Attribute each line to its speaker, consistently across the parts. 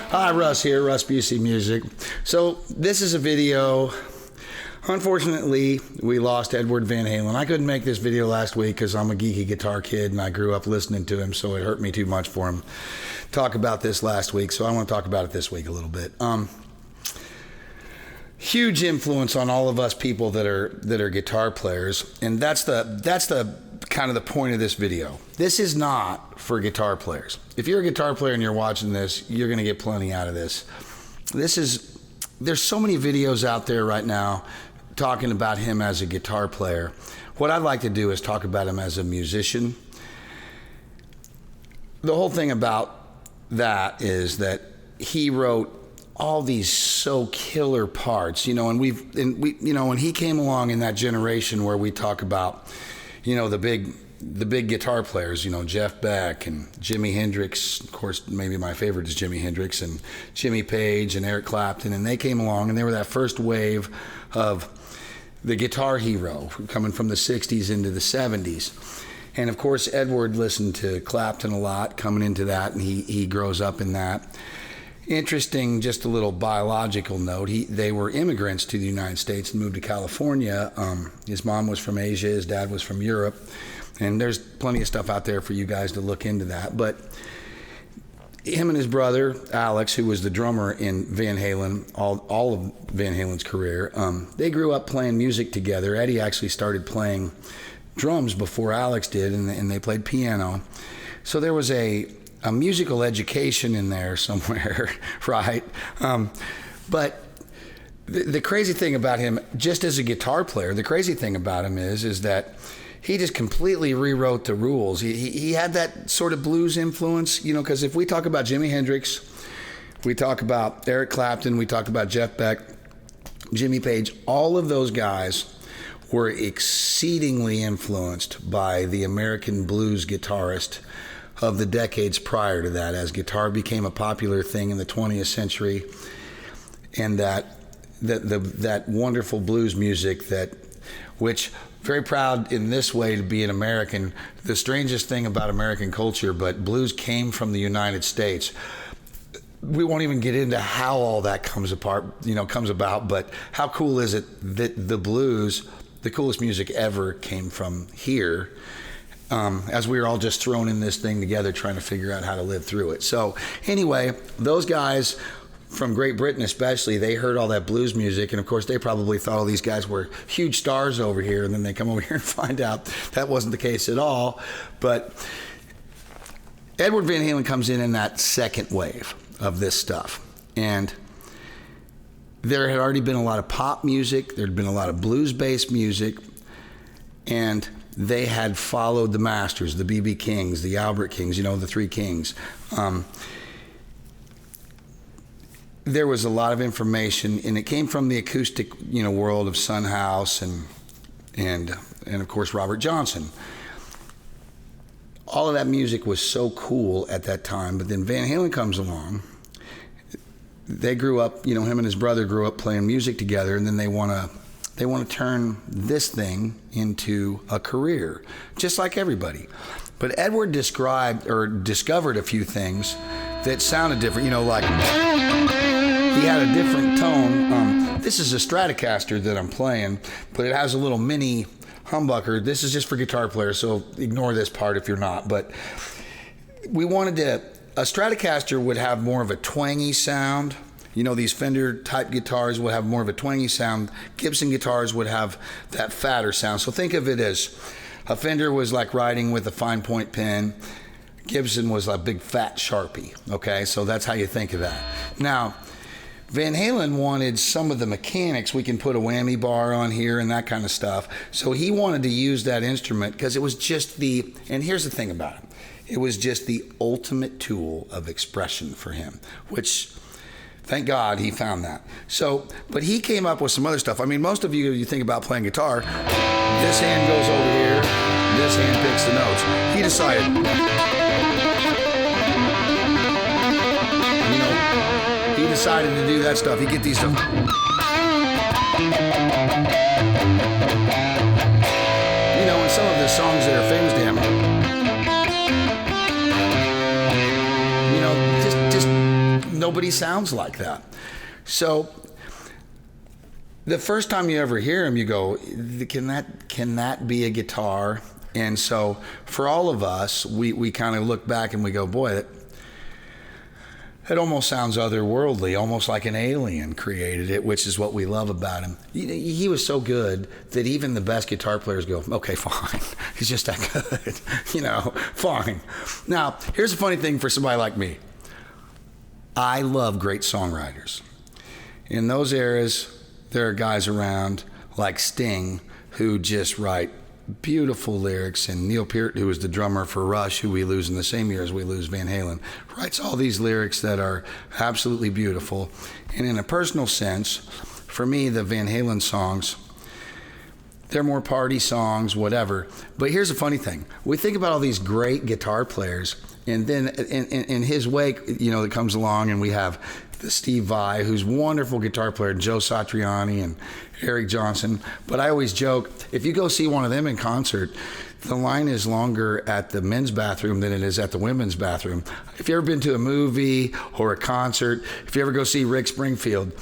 Speaker 1: Hi, Russ here, Russ Busey Music. So this is a video. Unfortunately, we lost Edward Van Halen. I couldn't make this video last week because I'm a geeky guitar kid and I grew up listening to him, so it hurt me too much for him to talk about this last week. So I want to talk about it this week a little bit. Huge influence on all of us people that are guitar players, and that's the kind of the point of this video. This is not for guitar players. If you're a guitar player and you're watching this, you're going to get plenty out of this. There's so many videos out there right now talking about him as a guitar player. What I'd like to do is talk about him as a musician. The whole thing about that is that he wrote all these so killer parts, and when he came along in that generation where we talk about, the big guitar players, Jeff Beck and Jimi Hendrix. Of course, maybe my favorite is Jimi Hendrix, and Jimmy Page and Eric Clapton, and they came along and they were that first wave of the guitar hero coming from the 60s into the 70s. And of course, Edward listened to Clapton a lot coming into that, and he grows up in that. Interesting, just a little biological note, they were immigrants to the United States and moved to California. His mom was from Asia, his dad was from Europe, and there's plenty of stuff out there for you guys to look into that. But him and his brother, Alex, who was the drummer in Van Halen, all of Van Halen's career, they grew up playing music together. Eddie actually started playing drums before Alex did, and they played piano. So there was a musical education in there somewhere, right? But the crazy thing about him, just as a guitar player, the crazy thing about him is that he just completely rewrote the rules. He had that sort of blues influence, because if we talk about Jimi Hendrix, we talk about Eric Clapton, we talk about Jeff Beck, Jimmy Page, all of those guys were exceedingly influenced by the American blues guitarist of the decades prior to that, as guitar became a popular thing in the 20th century, and that wonderful blues music which very proud in this way to be an American. The strangest thing about American culture, but blues came from the United States. We won't even get into how all that comes about, but how cool is it that the blues, the coolest music ever, came from here, as we were all just thrown in this thing together trying to figure out how to live through it. So anyway, those guys from Great Britain especially, they heard all that blues music, and of course they probably thought all these guys were huge stars over here, and then they come over here and find out that wasn't the case at all. But Edward Van Halen comes in that second wave of this stuff, and there had already been a lot of pop music, there'd been a lot of blues-based music, and they had followed the masters, the B.B. Kings, the Albert Kings, the three kings. There was a lot of information, and it came from the acoustic, world of Son House and of course Robert Johnson. All of that music was so cool at that time, but then Van Halen comes along. They grew up, him and his brother grew up playing music together, and then they want to turn this thing into a career, just like everybody. But Edward discovered a few things that sounded different, like he had a different tone. This is a Stratocaster that I'm playing, but it has a little mini humbucker. This is just for guitar players, so ignore this part if you're not. But we wanted a Stratocaster would have more of a twangy sound. These Fender type guitars would have more of a twangy sound. Gibson guitars would have that fatter sound. So think of it as a Fender was like writing with a fine point pen. Gibson was a big fat Sharpie. Okay, so that's how you think of that. Now, Van Halen wanted some of the mechanics. We can put a whammy bar on here and that kind of stuff. So he wanted to use that instrument because it was just and here's the thing about it. It was just the ultimate tool of expression for him, which Thank God he found that. So, but he came up with some other stuff. I mean, most of you think about playing guitar, this hand goes over here, this hand picks the notes. He decided, he decided to do that stuff. He'd get these stuff. And some of the songs that are famous to him, just nobody sounds like that. So the first time you ever hear him, you go, can that be a guitar? And so for all of us, we kind of look back and we go, boy, it almost sounds otherworldly, almost like an alien created it, which is what we love about him. He was so good that even the best guitar players go, okay, fine. He's just that good, fine. Now, here's a funny thing for somebody like me. I love great songwriters. In those eras, there are guys around like Sting who just write beautiful lyrics, and Neil Peart, who was the drummer for Russ, who we lose in the same year as we lose Van Halen, writes all these lyrics that are absolutely beautiful. And in a personal sense, for me, the Van Halen songs, they're more party songs, whatever. But here's the funny thing. We think about all these great guitar players, and then in his wake, that comes along, and we have the Steve Vai, who's a wonderful guitar player, Joe Satriani and Eric Johnson. But I always joke, if you go see one of them in concert, the line is longer at the men's bathroom than it is at the women's bathroom. If you've ever been to a movie or a concert, if you ever go see Rick Springfield,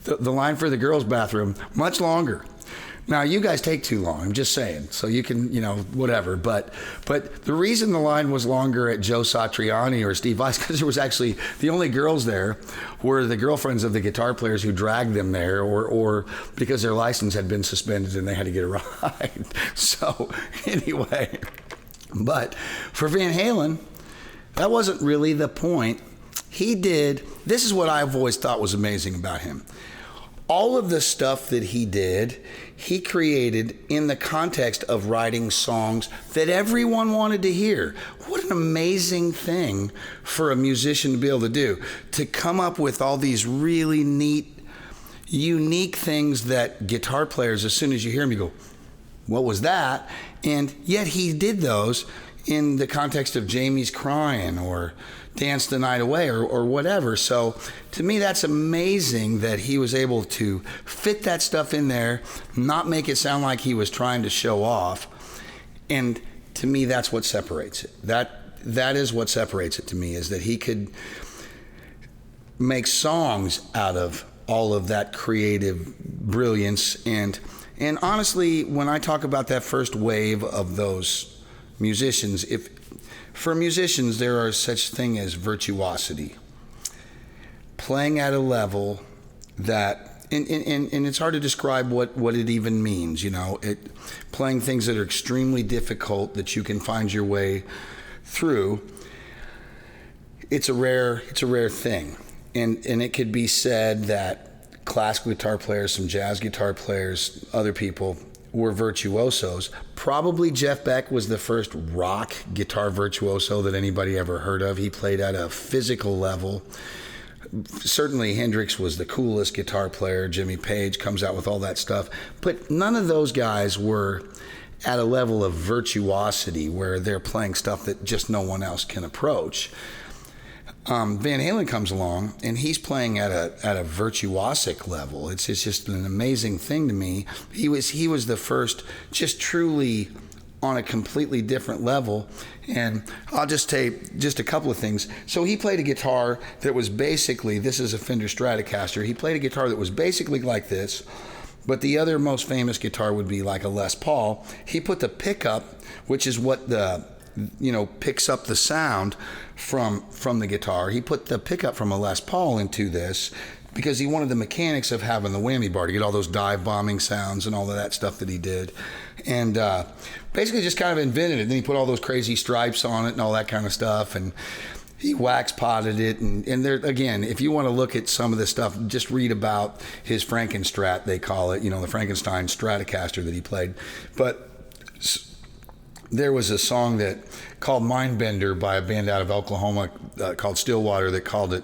Speaker 1: the line for the girls' bathroom, much longer. Now, you guys take too long, I'm just saying, so you can, whatever. But the reason the line was longer at Joe Satriani or Steve Vai is because there was actually, the only girls there were the girlfriends of the guitar players who dragged them there, or because their license had been suspended and they had to get a ride. So, anyway, but for Van Halen, that wasn't really the point. This is what I've always thought was amazing about him. All of the stuff that he did, he created in the context of writing songs that everyone wanted to hear. What an amazing thing for a musician to be able to do, to come up with all these really neat, unique things that guitar players, as soon as you hear them, you go, what was that? And yet he did those in the context of Jamie's Crying or Dance the Night Away or whatever. So to me, that's amazing that he was able to fit that stuff in there, not make it sound like he was trying to show off. And to me, that's what separates it. That is what separates it to me, is that he could make songs out of all of that creative brilliance. And honestly, when I talk about that first wave of those musicians, for musicians, there are such thing as virtuosity. Playing at a level that, and it's hard to describe what it even means, playing things that are extremely difficult that you can find your way through. It's a rare thing. And it could be said that classical guitar players, some jazz guitar players, other people were virtuosos. Probably Jeff Beck was the first rock guitar virtuoso that anybody ever heard of. He played at a physical level. Certainly Hendrix was the coolest guitar player. Jimmy Page comes out with all that stuff. But none of those guys were at a level of virtuosity where they're playing stuff that just no one else can approach. Van Halen comes along and he's playing at a virtuosic level. It's just an amazing thing to me. He was the first, just truly on a completely different level. And I'll just take just a couple of things. So he played a guitar that was basically, this is a Fender Stratocaster. He played a guitar that was basically like this, but the other most famous guitar would be like a Les Paul. He put the pickup, which is what picks up the sound from the guitar. He put the pickup from a Les Paul into this because he wanted the mechanics of having the whammy bar to get all those dive bombing sounds and all of that stuff that he did. And basically just kind of invented it. Then he put all those crazy stripes on it and all that kind of stuff. And he wax potted it. And there, again, if you want to look at some of this stuff, just read about his Frankenstrat, they call it, the Frankenstein Stratocaster that he played. But there was a song called Mindbender by a band out of Oklahoma called Stillwater that called it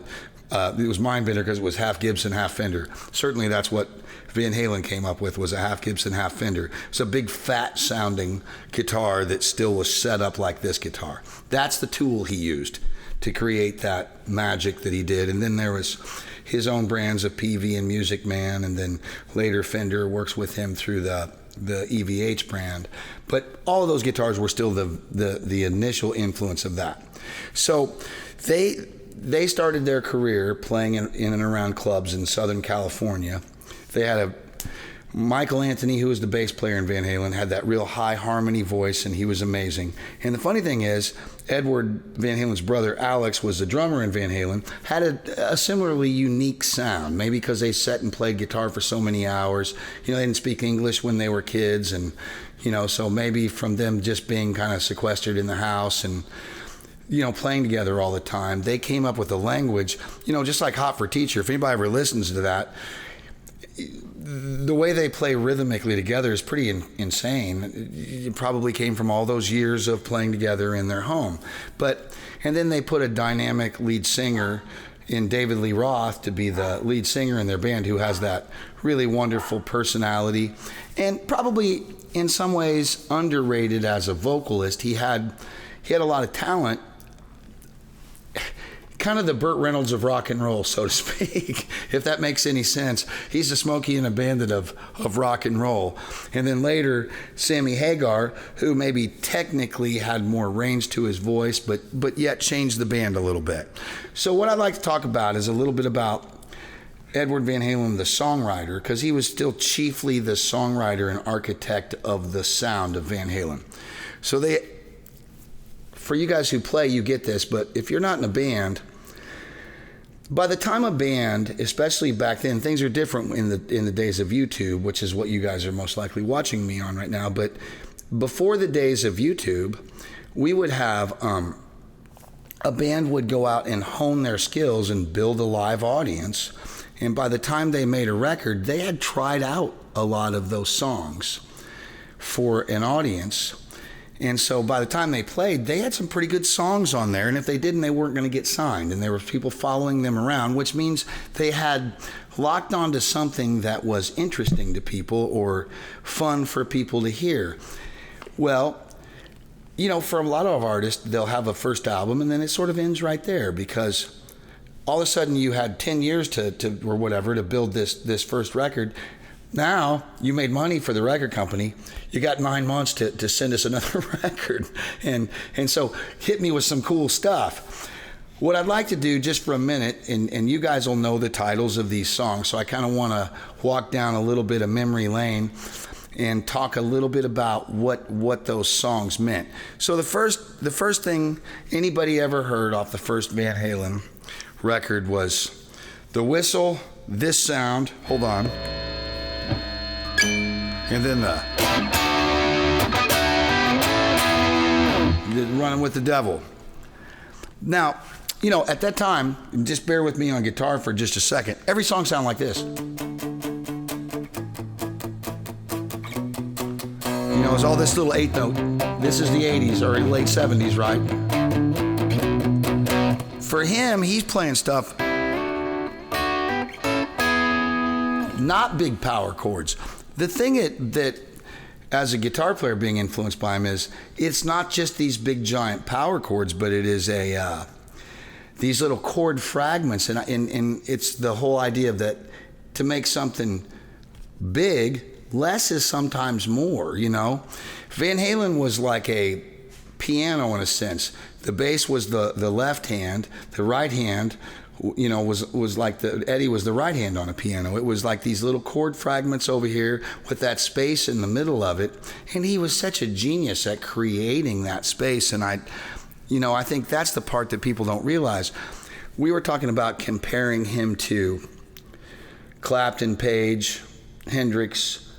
Speaker 1: It was mind bender because it was half Gibson, half Fender. Certainly that's what Van Halen came up with, was a half Gibson, half Fender. It's a big fat sounding guitar that still was set up like this guitar. That's the tool he used to create that magic that he did. And then there was his own brands of PV and Music Man, and then later Fender works with him through the EVH brand. But all of those guitars were still the initial influence of that. So they started their career playing in and around clubs in Southern California. They had Michael Anthony, who was the bass player in Van Halen, had that real high harmony voice, and he was amazing. And the funny thing is, Edward Van Halen's brother, Alex, was the drummer in Van Halen, had a similarly unique sound, maybe because they sat and played guitar for so many hours. They didn't speak English when they were kids, and, so maybe from them just being kind of sequestered in the house and, playing together all the time, they came up with a language, just like Hot for Teacher. If anybody ever listens to that, the way they play rhythmically together is pretty insane. It probably came from all those years of playing together in their home. And then they put a dynamic lead singer in David Lee Roth to be the lead singer in their band, who has that really wonderful personality and probably in some ways underrated as a vocalist. He had a lot of talent, kind of the Burt Reynolds of rock and roll, so to speak, if that makes any sense. He's the Smokey and the Bandit of rock and roll. And then later, Sammy Hagar, who maybe technically had more range to his voice, but yet changed the band a little bit. So what I'd like to talk about is a little bit about Edward Van Halen, the songwriter, because he was still chiefly the songwriter and architect of the sound of Van Halen. So for you guys who play, you get this, but if you're not in a band, by the time a band, especially back then, things are different in the days of YouTube, which is what you guys are most likely watching me on right now. But before the days of YouTube, we would have a band would go out and hone their skills and build a live audience. And by the time they made a record, they had tried out a lot of those songs for an audience. And so by the time they played, they had some pretty good songs on there. And if they didn't, they weren't going to get signed. And there were people following them around, which means they had locked onto something that was interesting to people or fun for people to hear. Well, for a lot of artists, they'll have a first album and then it sort of ends right there, because all of a sudden you had 10 years to or whatever to build this first record. Now you made money for the record company. You got 9 months to send us another record. And so hit me with some cool stuff. What I'd like to do just for a minute, and you guys will know the titles of these songs, so I kind of want to walk down a little bit of memory lane and talk a little bit about what those songs meant. So the first thing anybody ever heard off the first Van Halen record was the whistle, this sound, hold on, and then the Running with the Devil. Now, at that time, just bear with me on guitar for just a second, every song sounded like this. It was all this little 8-note. This is the 80s or late 70s, right? For him, he's playing stuff, not big power chords. The thing that as a guitar player being influenced by him is, it's not just these big giant power chords, but it is these little chord fragments, and it's the whole idea that to make something big, less is sometimes more. Van Halen was like a piano in a sense. The bass was the left hand, the right hand was like Eddie was the right hand on a piano. It was like these little chord fragments over here with that space in the middle of it. And he was such a genius at creating that space. And I think that's the part that people don't realize. We were talking about comparing him to Clapton, Page, Hendrix,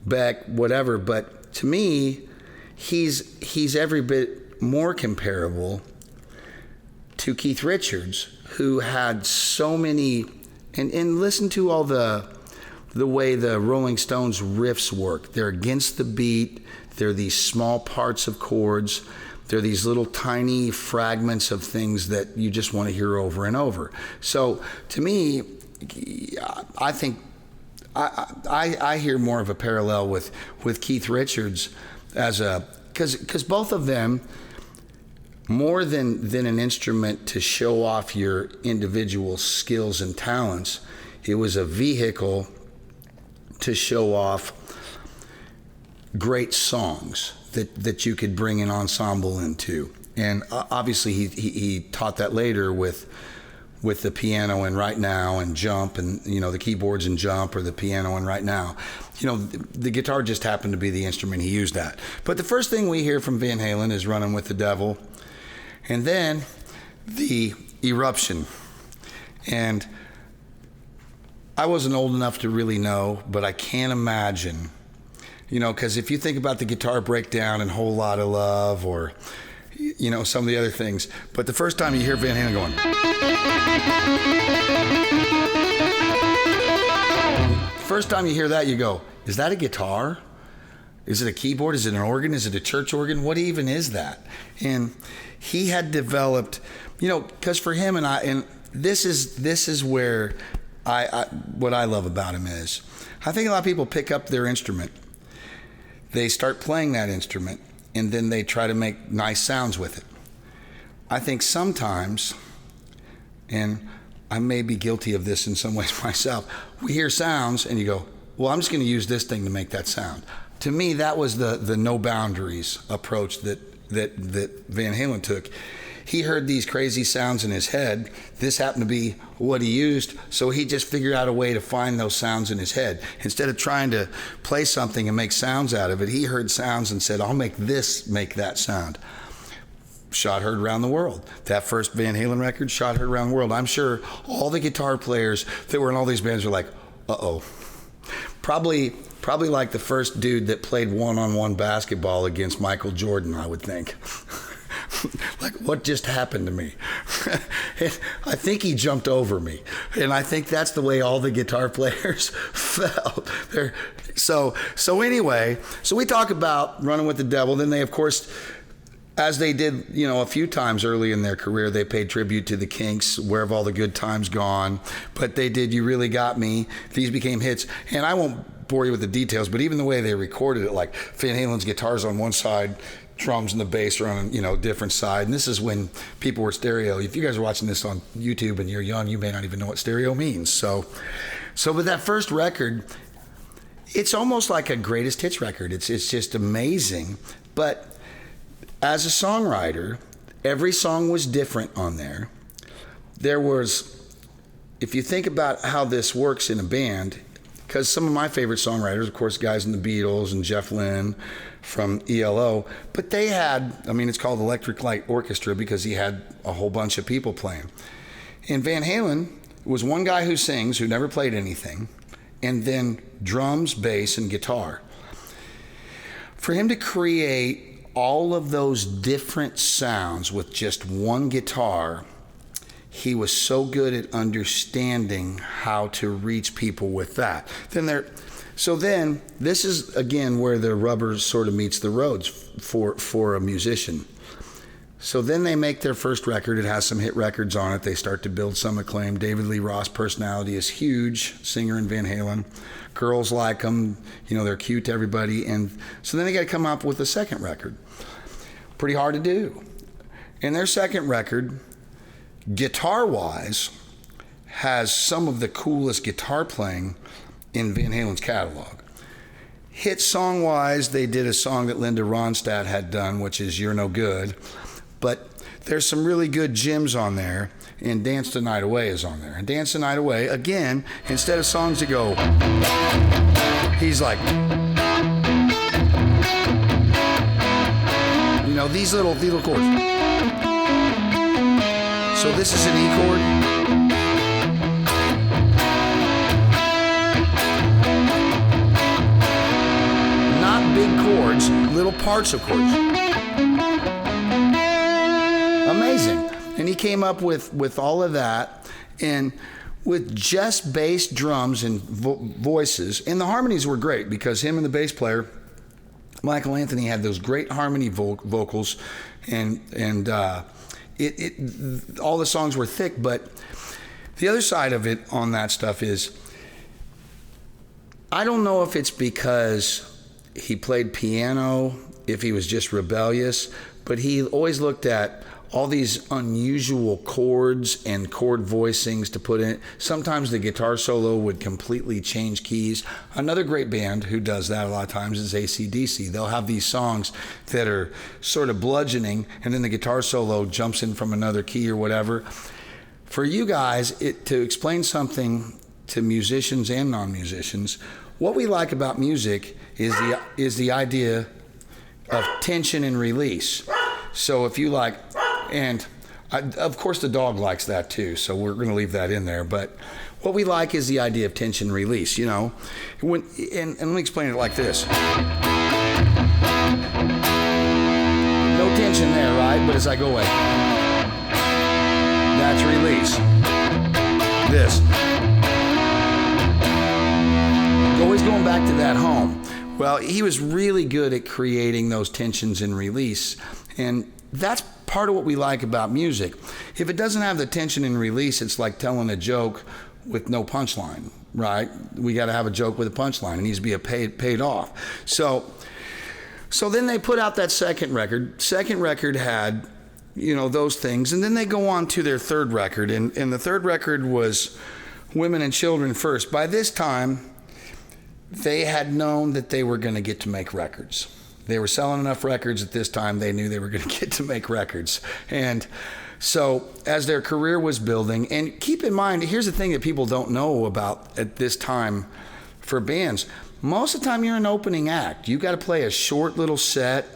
Speaker 1: Beck, whatever. But to me, he's every bit more comparable to Keith Richards, who had so many, and listen to all the way the Rolling Stones riffs work. They're against the beat. They're these small parts of chords. They're these little tiny fragments of things that you just want to hear over and over. So to me, I think I hear more of a parallel with Keith Richards as because both of them, more than an instrument to show off your individual skills and talents, it was a vehicle to show off great songs that you could bring an ensemble into. And obviously he taught that later with the piano and Right Now and Jump, and the keyboards and Jump, or the piano and Right Now. The guitar just happened to be the instrument he used that. But the first thing we hear from Van Halen is Running with the Devil, and then the Eruption. And I wasn't old enough to really know, but I can't imagine, because if you think about the guitar breakdown and Whole Lotta Love, or some of the other things, but the first time you hear Van Halen going, first time you hear that, you go, is that a guitar? Is it a keyboard? Is it an organ? Is it a church organ? What even is that? And he had developed, because for him and this is where what I love about him is, I think a lot of people pick up their instrument, they start playing that instrument, and then they try to make nice sounds with it. I think sometimes, and I may be guilty of this in some ways myself, we hear sounds and you go, well, I'm just going to use this thing to make that sound. To me, that was the no boundaries approach that Van Halen took. He heard these crazy sounds in his head. This happened to be what he used, so he just figured out a way to find those sounds in his head. Instead of trying to play something and make sounds out of it, he heard sounds and said, I'll make that sound. Shot heard around the world. That first Van Halen record, shot heard around the world. I'm sure all the guitar players that were in all these bands were like, uh-oh. Probably like the first dude that played one-on-one basketball against Michael Jordan, I would think. Like, what just happened to me? I think he jumped over me. And I think that's the way all the guitar players felt. So anyway, so we talk about Running with the Devil. Then they, of course, as they did, a few times early in their career, they paid tribute to the Kinks, Where Have All the Good Times Gone? But they did You Really Got Me. These became hits. And I won't bore you with the details, but even the way they recorded it, like Van Halen's guitar's on one side, drums and the bass are on a different side. And this is when people were stereo. If you guys are watching this on YouTube and you're young, you may not even know what stereo means. So with that first record, it's almost like a greatest hits record. It's just amazing. But as a songwriter, every song was different on there. There was, if you think about how this works in a band, because some of my favorite songwriters, of course, guys in the Beatles and Jeff Lynne from ELO, but they had, it's called Electric Light Orchestra because he had a whole bunch of people playing. And Van Halen was one guy who sings, who never played anything, and then drums, bass, and guitar. For him to create all of those different sounds with just one guitar, he was so good at understanding how to reach people with that. Then this is again where the rubber sort of meets the roads for a musician. So then they make their first record. It has some hit records on it. They start to build some acclaim. David Lee Roth personality is huge, singer in Van Halen. Girls like them, they're cute to everybody. And so then they got to come up with a second record. Pretty hard to do. And their second record, guitar-wise, has some of the coolest guitar playing in Van Halen's catalog. Hit song-wise, they did a song that Linda Ronstadt had done, which is You're No Good. But there's some really good gems on there, and Dance the Night Away is on there. And Dance the Night Away, again, instead of songs that go, he's like, these little chords. So this is an E chord. Not big chords, little parts of chords. Amazing. And he came up with all of that, and with just bass, drums, and voices. And the harmonies were great because him and the bass player Michael Anthony had those great harmony vocals, and all the songs were thick. But the other side of it on that stuff is, I don't know if it's because he played piano, if he was just rebellious, but he always looked at all these unusual chords and chord voicings to put in it. Sometimes the guitar solo would completely change keys. Another great band who does that a lot of times is AC/DC. They'll have these songs that are sort of bludgeoning, and then the guitar solo jumps in from another key or whatever. For you guys, to explain something to musicians and non-musicians, what we like about music is the idea of tension and release. So if you like, and of course the dog likes that too, so we're going to leave that in there. But what we like is the idea of tension release, you know. And let me explain it like this. No tension there, right? But as I go away, that's release. This. Always going back to that home. Well, he was really good at creating those tensions and release, and that's part of what we like about music. If it doesn't have the tension and release, it's like telling a joke with no punchline, right? We got to have a joke with a punchline. It needs to be paid off. So then they put out that second record. Second record had, you know, those things, and then they go on to their third record, and the third record was Women and Children First. By this time, they had known that they were going to get to make records. They were selling enough records at this time, they knew they were going to get to make records. And so as their career was building, and keep in mind, here's the thing that people don't know about at this time for bands. Most of the time you're an opening act. You got to play a short little set.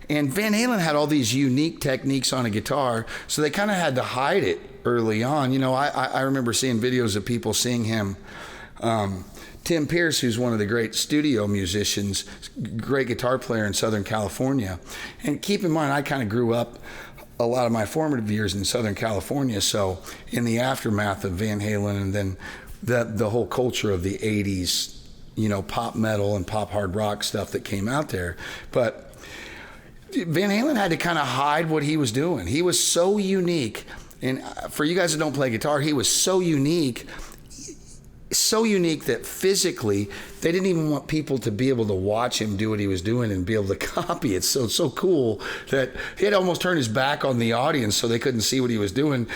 Speaker 1: And Van Halen had all these unique techniques on a guitar, so they kind of had to hide it early on. You know, I remember seeing videos of people seeing him. Tim Pierce, who's one of the great studio musicians, great guitar player in Southern California. And keep in mind, I kind of grew up a lot of my formative years in Southern California, so in the aftermath of Van Halen and then the whole culture of the 80s, you know, pop metal and pop hard rock stuff that came out there. But Van Halen had to kind of hide what he was doing. He was so unique. And for you guys that don't play guitar, he was so unique that physically they didn't even want people to be able to watch him do what he was doing and be able to copy it. So it's so cool that he had almost turned his back on the audience so they couldn't see what he was doing,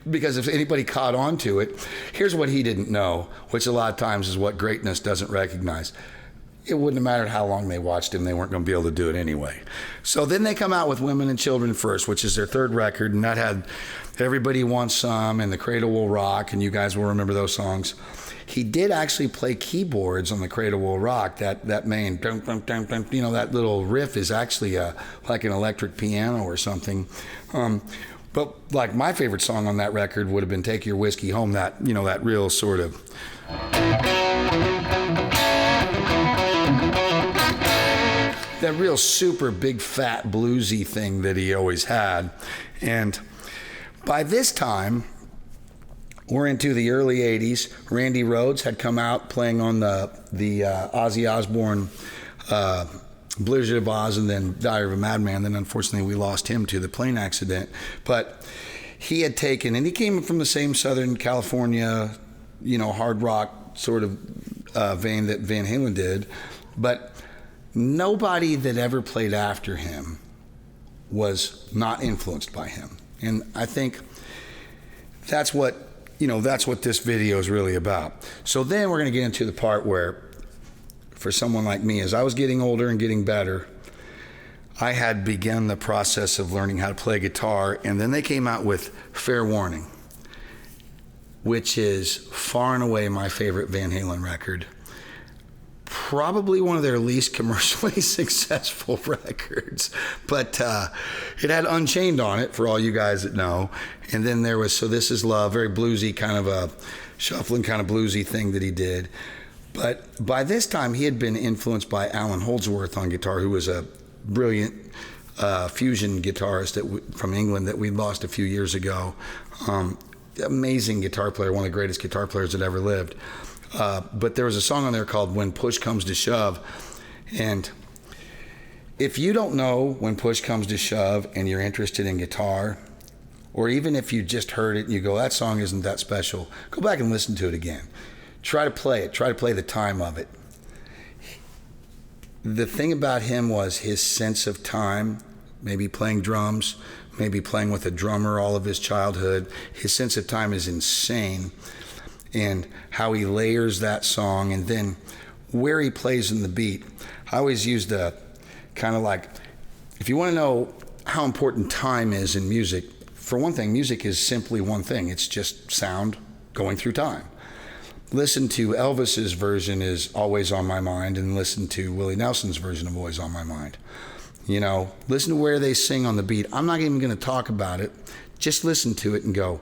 Speaker 1: because if anybody caught on to it, here's what he didn't know, which a lot of times is what greatness doesn't recognize. It wouldn't have mattered how long they watched him, they weren't going to be able to do it anyway. So then they come out with Women and Children First, which is their third record, and that had Everybody Wants Some and The Cradle Will Rock, and you guys will remember those songs. He did actually play keyboards on The Cradle Will Rock. That main, dun, dun, dun, dun, you know, that little riff is actually like an electric piano or something. But like my favorite song on that record would have been Take Your Whiskey Home, that, you know, that real sort of... that real super big fat bluesy thing that he always had. And by this time, we're into the early 80s. Randy Rhoads had come out playing on the Ozzy Osbourne Blizzard of Oz and then Diary of a Madman. Then unfortunately we lost him to the plane accident. But he had taken, and he came from the same Southern California, you know, hard rock sort of vein that Van Halen did. But nobody that ever played after him was not influenced by him. And I think that's what this video is really about. So then we're going to get into the part where, for someone like me, as I was getting older and getting better, I had begun the process of learning how to play guitar, and then they came out with Fair Warning, which is far and away my favorite Van Halen record. Probably one of their least commercially successful records, but it had Unchained on it, for all you guys that know. And then there was So This Is Love, very bluesy, kind of a shuffling kind of bluesy thing that he did. But by this time, he had been influenced by Alan Holdsworth on guitar, who was a brilliant fusion guitarist from England that we lost a few years ago. Amazing guitar player, one of the greatest guitar players that ever lived. But there was a song on there called When Push Comes to Shove, and If you don't know when push comes to shove and you're interested in guitar, or even if you just heard it and you go, that song isn't that special, go back and listen to it again. Try to play it. Try to play the time of it. The thing about him was his sense of time, maybe playing drums, maybe playing with a drummer all of his childhood. His sense of time is insane. And how he layers that song and then where he plays in the beat. I always used a kind of like, if you want to know how important time is in music, for one thing, music is simply one thing. It's just sound going through time. Listen to Elvis's version is Always on My Mind, and listen to Willie Nelson's version of Always on My Mind. You know, listen to where they sing on the beat. I'm not even going to talk about it. Just listen to it and go,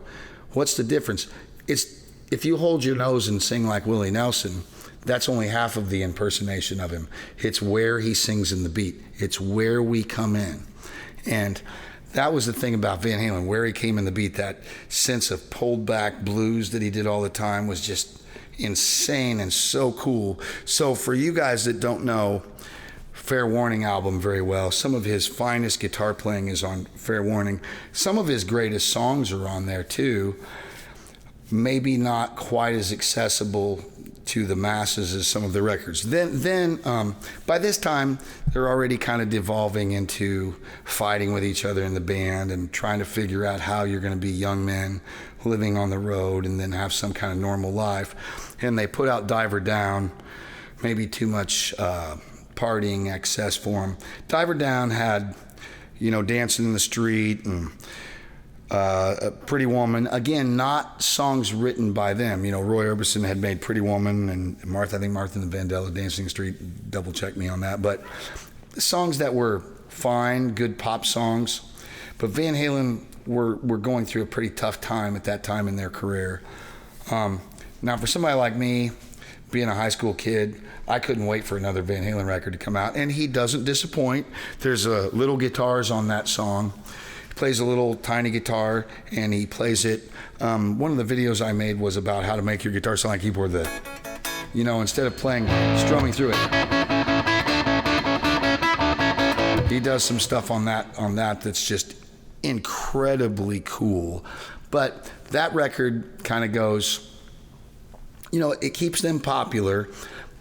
Speaker 1: what's the difference? If you hold your nose and sing like Willie Nelson, that's only half of the impersonation of him. It's where he sings in the beat. It's where we come in. And that was the thing about Van Halen, where he came in the beat. That sense of pulled back blues that he did all the time was just insane and so cool. So for you guys that don't know Fair Warning album very well, some of his finest guitar playing is on Fair Warning. Some of his greatest songs are on there too. Maybe not quite as accessible to the masses as some of the records. Then by this time, they're already kind of devolving into fighting with each other in the band and trying to figure out how you're going to be young men living on the road and then have some kind of normal life. And they put out Diver Down, maybe too much partying excess for them. Diver Down had, you know, Dancing in the Street and a Pretty Woman. Again, not songs written by them. You know, Roy Orbison had made Pretty Woman, and Martha and the Vandellas, Dancing in the Street, double check me on that. But songs that were fine, good pop songs. But Van Halen were going through a pretty tough time at that time in their career. Now, for somebody like me, being a high school kid, I couldn't wait for another Van Halen record to come out, and he doesn't disappoint. There's little guitars on that song. Plays a little tiny guitar, and he plays it. One of the videos I made was about how to make your guitar sound like keyboard. You know, instead of strumming through it, he does some stuff on that that's just incredibly cool. But that record kind of goes, you know, it keeps them popular,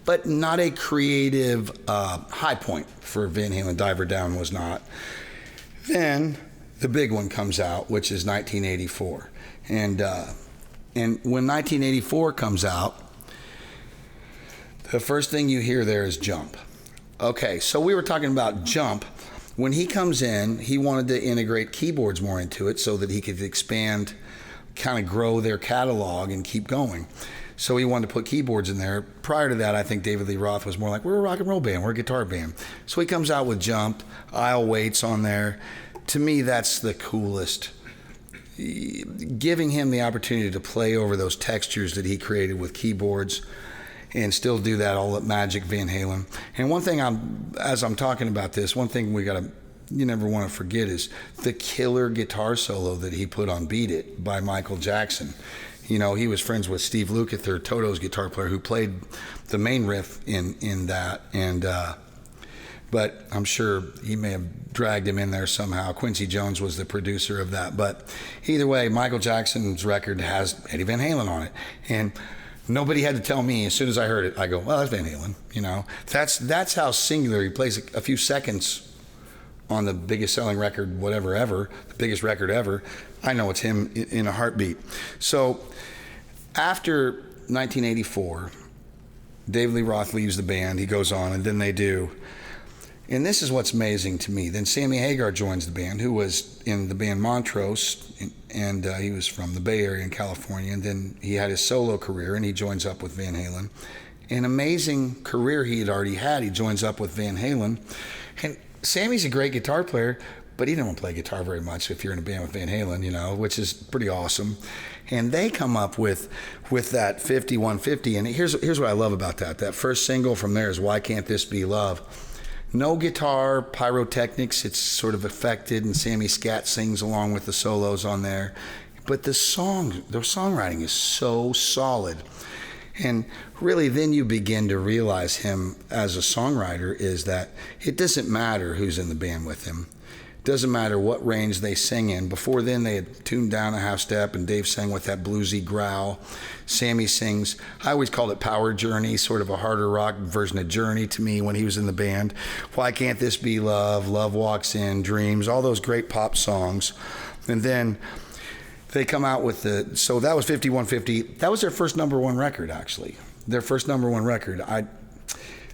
Speaker 1: but not a creative high point for Van Halen. Diver Down was not. Then the big one comes out, which is 1984. And when 1984 comes out, the first thing you hear there is Jump. Okay, so we were talking about Jump. When he comes in, he wanted to integrate keyboards more into it so that he could expand, kind of grow their catalog and keep going. So he wanted to put keyboards in there. Prior to that, I think David Lee Roth was more like, we're a rock and roll band, we're a guitar band. So he comes out with Jump, I'll Wait's on there. To me, that's the coolest. Giving him the opportunity to play over those textures that he created with keyboards and still do that all at Magic Van Halen. And one thing, as I'm talking about this, one thing you never want to forget is the killer guitar solo that he put on Beat It by Michael Jackson. You know, he was friends with Steve Lukather, Toto's guitar player, who played the main riff in that. And but I'm sure he may have dragged him in there somehow. Quincy Jones was the producer of that. But either way, Michael Jackson's record has Eddie Van Halen on it. And nobody had to tell me. As soon as I heard it, I go, well, that's Van Halen. You know, that's how singular. He plays a few seconds on the biggest selling record, whatever ever, the biggest record ever. I know it's him in a heartbeat. So after 1984, David Lee Roth leaves the band. He goes on, and then they do. And this is what's amazing to me. Then Sammy Hagar joins the band, who was in the band Montrose, and he was from the Bay Area in California. And then he had his solo career, and he joins up with Van Halen. An amazing career he had already had. He joins up with Van Halen. And Sammy's a great guitar player, but he didn't play guitar very much if you're in a band with Van Halen, you know, which is pretty awesome. And they come up with that 5150. And here's what I love about that. That first single from there is Why Can't This Be Love? No guitar, pyrotechnics, it's sort of affected, and Sammy Scat sings along with the solos on there. But the songwriting is so solid. And really, then you begin to realize him as a songwriter is that it doesn't matter who's in the band with him. It doesn't matter what range they sing in. Before then, they had tuned down a half step, and Dave sang with that bluesy growl. Sammy sings, I always called it Power Journey, sort of a harder rock version of Journey to me when he was in the band. Why Can't This Be Love? Love Walks In, Dreams, all those great pop songs. And then they come out with so that was 5150. That was their first number one record, actually. Their first number one record.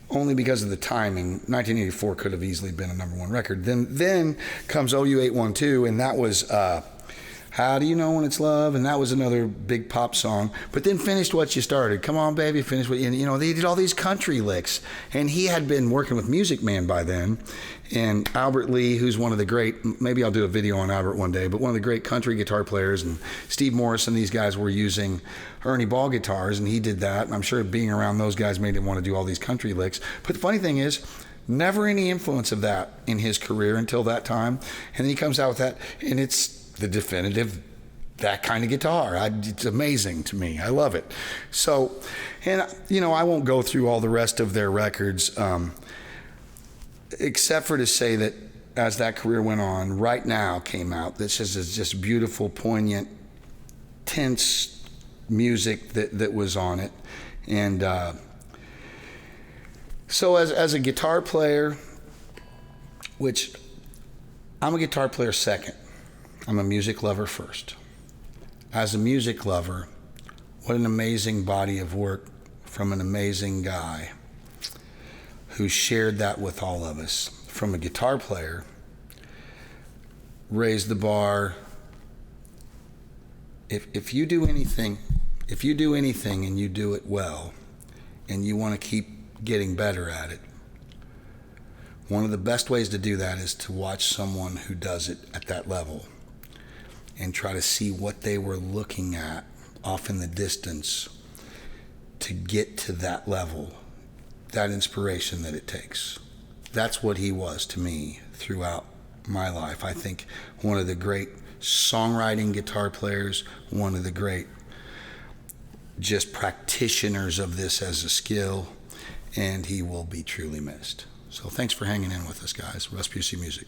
Speaker 1: Only because of the timing. 1984 could have easily been a number one record. Then comes OU812, and that was How Do You Know When It's Love? And that was another big pop song. But then Finished What You Started. Come on, baby, finish what you know. They did all these country licks, and he had been working with Music Man by then. And Albert Lee, who's one of the great, maybe I'll do a video on Albert one day, but one of the great country guitar players, and Steve Morrison, these guys were using Ernie Ball guitars, and he did that. And I'm sure being around those guys made him want to do all these country licks. But the funny thing is, never any influence of that in his career until that time. And then he comes out with that, and it's the definitive, that kind of guitar. It's amazing to me. I love it. So, and I won't go through all the rest of their records, except for to say that as that career went on, Right Now came out. This is just beautiful, poignant, tense music that was on it. And so as a guitar player, which I'm a guitar player second, I'm a music lover first. As a music lover, what an amazing body of work from an amazing guy who shared that with all of us. From a guitar player, raised the bar. If you do anything and you do it well, and you want to keep getting better at it, one of the best ways to do that is to watch someone who does it at that level and try to see what they were looking at off in the distance to get to that level, that inspiration that it takes. That's what he was to me throughout my life. I think one of the great songwriting guitar players, one of the great just practitioners of this as a skill, and he will be truly missed. So thanks for hanging in with us, guys. Russ Music.